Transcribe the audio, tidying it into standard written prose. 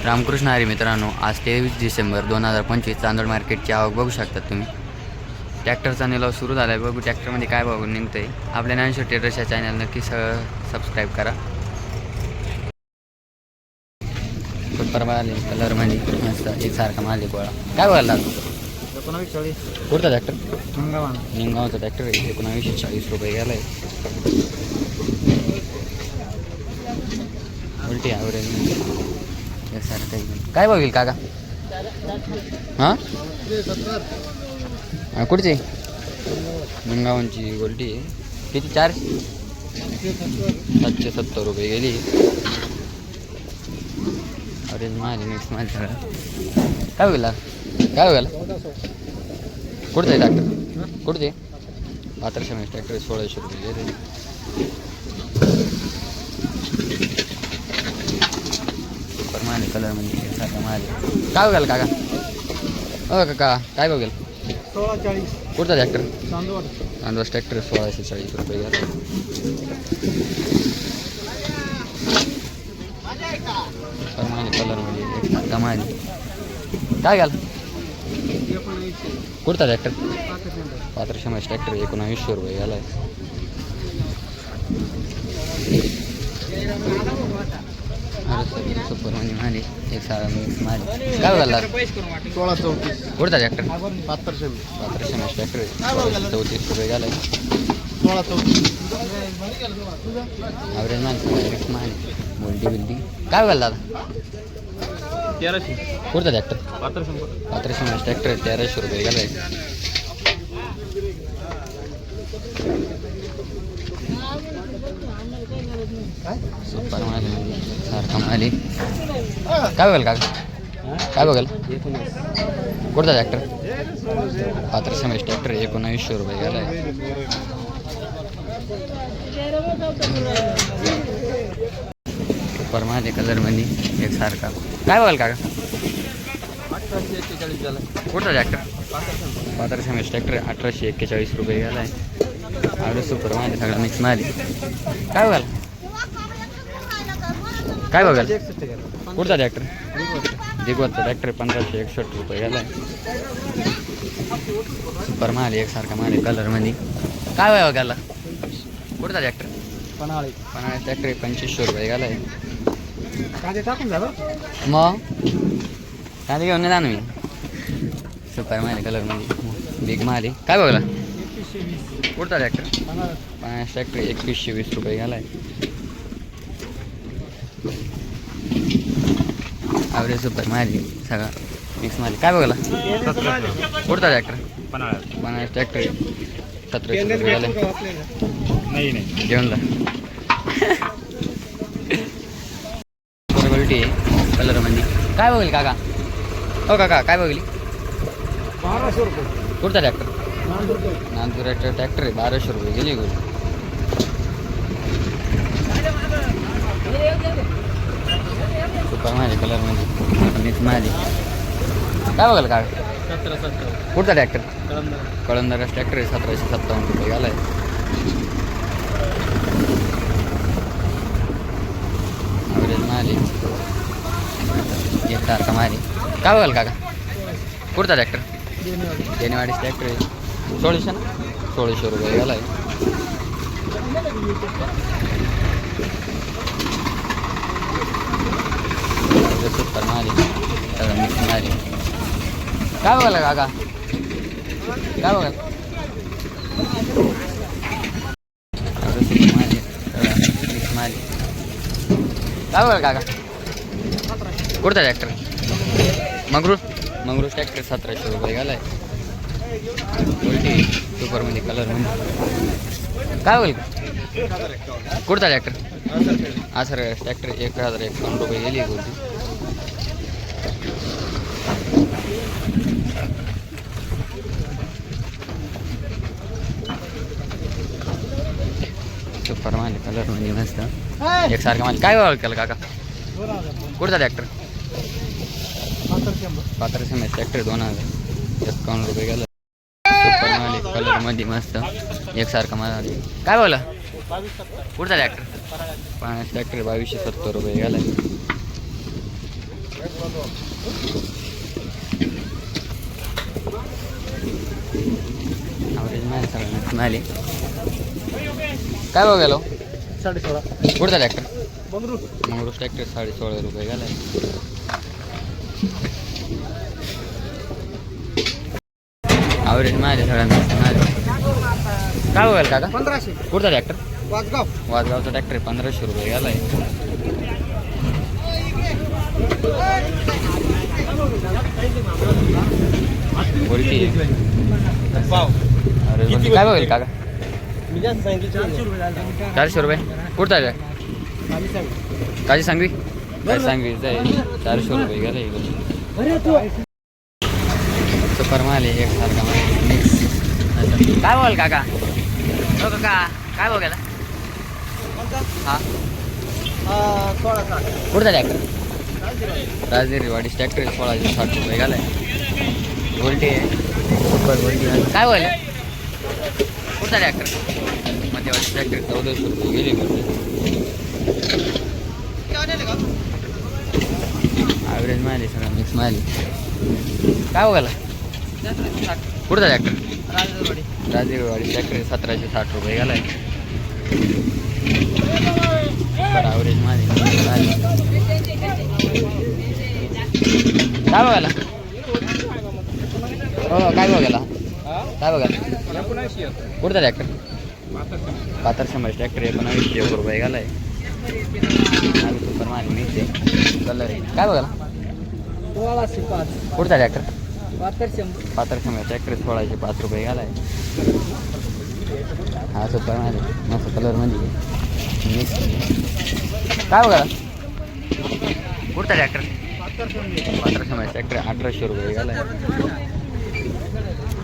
रामकृष्ण हरी मित्रांनो, आज 23 डिसेंबर 2025 चांदोड मार्केटची आवक बघू शकता तुम्ही. ट्रॅक्टरचा निलाव सुरू झाला आहे. बघू ट्रॅक्टरमध्ये काय बघून निघतं आहे. आपल्या ज्ञानेश्वर ट्रेडर्स या चॅनल नक्की सबस्क्राईब करा. सुपर माल कलरमध्ये मस्त एकसारखा माल आहे. गोळा काय बघायला 1940 कुठचा ट्रॅक्टर? मंगळवार निंगावचा ट्रॅक्टर आहे. 1940 रुपये गेला आहे. उलटी ॲव्हरेज एकसारखं काय बघील काका? हां कुठची? निंगावची गोल्टी आहे. किती? 770 रुपये गेली. अरे माझे मिक्स माझे सगळं काय बघितला? काय बघायला? कुठचं आहे ट्रॅक्टर? कुठचे? 1200 ms ट्रॅक्टर 1600 रुपये गेले. सुपर माल कलर म्हणजे सारखा माल. काय बघाल काका? हो काका काय बघेल? 1640 कुठचा ट्रॅक्टर? चांदवड ट्रॅक्टर 1640 रुपये गेला. सुपर माल कलर म्हणजे सारखा माल. काय घाल? कुठचा ट्रॅक्टर? 1200 ms ट्रॅक्टर 1900 रुपये गेला आहे. सुपर म्हणजे माली एक सारा मिक्स माली. काय बघायला? 1634 कुठचा ट्रॅक्टर? 1200 ms ट्रॅक्टर 34 रुपये गेला आहे. 1634 ॲव्हरेज माल मिक्स माली बोलटी बिलटी. काय बघायला दादा? 1300 कुठचा ट्रॅक्टर? 1200 ms ट्रॅक्टर 1300 रुपये गेला आहे. सुपर माली सारखा माली. काय बघाल काका? काय बघाल? कुठचा ट्रॅक्टर? 1200 ms ट्रॅक्टर 1900 रुपये गेला आहे. सुपर माली कलरमध्ये एकसारखा. काय बघाल काका? 1841 झाला. कुठचा ट्रॅक्टर? 1200 ms ट्रॅक्टर 1841 रुपये गेला आहे. आवडे सुपर माली सगळा मिक्स माली. काय बघाल? काय बघाल? कुठचा ट्रॅक्टर? दिगवतचा ट्रॅक्टर 1561 रुपये गेला आहे. सुपर माल एकसारखा माल कलरमध्ये. काय बघायला? कुठचा ट्रॅक्टर? पन्हाळी ट्रॅक्टर 2500 रुपये गेला आहे. कांदे टाकून जा बरं. मग कांदे घेऊन नाही जा ना मी. सुपर माल कलरमध्ये बिग माल. काय बघायला? कुठचा ट्रॅक्टर? ट्रॅक्टर 2120 रुपये गेला आहे. ॲव्हरेज सुपर माली सगळा मिक्स माली. काय बघायला? कुठचा ट्रॅक्टर? पन्हाळा ट्रॅक्टर 1700 रुपये गेला आहे. घेऊन जा. क्वालिटी आहे कलरमध्ये. काय बघेल काका? हो काका काय बघली? 1200 रुपये. कुठचा ट्रॅक्टर? नांदूर ट्रॅक्टर आहे 1200 रुपये गेली गोल. सुपर माली कलरमध्ये मिक्स माली. काय बघाल का? 1770 कुठचा ट्रॅक्टर? कळंदर कळंदर ट्रॅक्टर आहे 1757 रुपये गेला आहे. ॲव्हरेज माली एकसारखा माली. काय बघाल काका? कुठचा ट्रॅक्टर? देणेवाडीच ट्रॅक्टर आहे 1600 रुपये गेला आहे. सुपर माली सगळं मिक्स माली. काय बघाल काका? काय बघाल? सुपर माली सगळं मिक्स माली. काय बघाल काका? कुठचा ट्रॅक्टर? मंगरूळ ट्रॅक्टर 1700 रुपये गेला आहे. उलटी सुपरमध्ये कलरमध्ये. काय बघेल? कुठचा ट्रॅक्टर? सर ट्रॅक्टर 1051 रुपये गेली आहे गोल्टी. सुपर माल कलरमध्ये मस्त एकसारखा माल. काय बघाल केलं काका? कुठचा ट्रॅक्टर? 1200 ms ट्रॅक्टर 2051 रुपये गेला. सुपर माल कलरमध्ये मस्त एकसारखा माल. काय बोला? कुठचा ट्रॅक्टर? ट्रॅक्टर 2270 रुपये गेला. ॲव्हरेज माल सगळं मिळाली. काय भाव गेलो? 16.5. कुठचा ट्रॅक्टर? बंगरू. मंगळूर ट्रॅक्टर 16.5 रुपये गेलाय. ॲव्हरेज माल सगळ्यांना मिळाली. काय बघाल काका? 1500. कुठचा ट्रॅक्टर? वाजगाव. वाजगावचा ट्रॅक्टर 1500 रुपये गेलाय. बोलती अरे बोलती. काय बघेल काका? मी जास्त सांगितलं 400 रुपये झाले. 400 रुपये. कुठचा आहे? काजी सांगवी. काय सांगवी 400 रुपये गेला. अरे तू सुपर माल आहे एकसारखा माल मिक्स. काय बोल काका? हो काका काय बघायला? हा 16.60. कुठचा ट्रॅक्टर? राजगिरीवाडी ट्रॅक्टर 1660 रुपये गेलाय. गोल्टी आहे सुपर गोल्टी आहे. काय बोल कुठचा ट्रॅक्टर? मध्यवाडी ट्रॅक्टर 1400 रुपये गेली. ॲव्हरेज माल आहे सगळं मिक्स माल आहे. काय बघायला? कुठचा ट्रॅक्टर? राजगिरीवाडी ट्रॅक्टर 1760 रुपये गेलाय. ॲव्हरेज माल आहे. काय बघायला? हो काय बघायला? काय बघायला? कुठचा ट्रॅक्टर? पातर शंभर ट्रॅक्टर 1900 रुपये गेलाय. सुपर माल मिक्स आहे कलर आहे. काय बघायला? कुठचा ट्रॅक्टर? पातर शंभर ट्रॅक्टर 1605 रुपये गेलाय. हा सुपर माल मस्त कलरमध्ये मिक्स. काय बघायला? कुठचा ट्रॅक्टर? पातर शंभर ट्रॅक्टर 1800 रुपये गेलाय.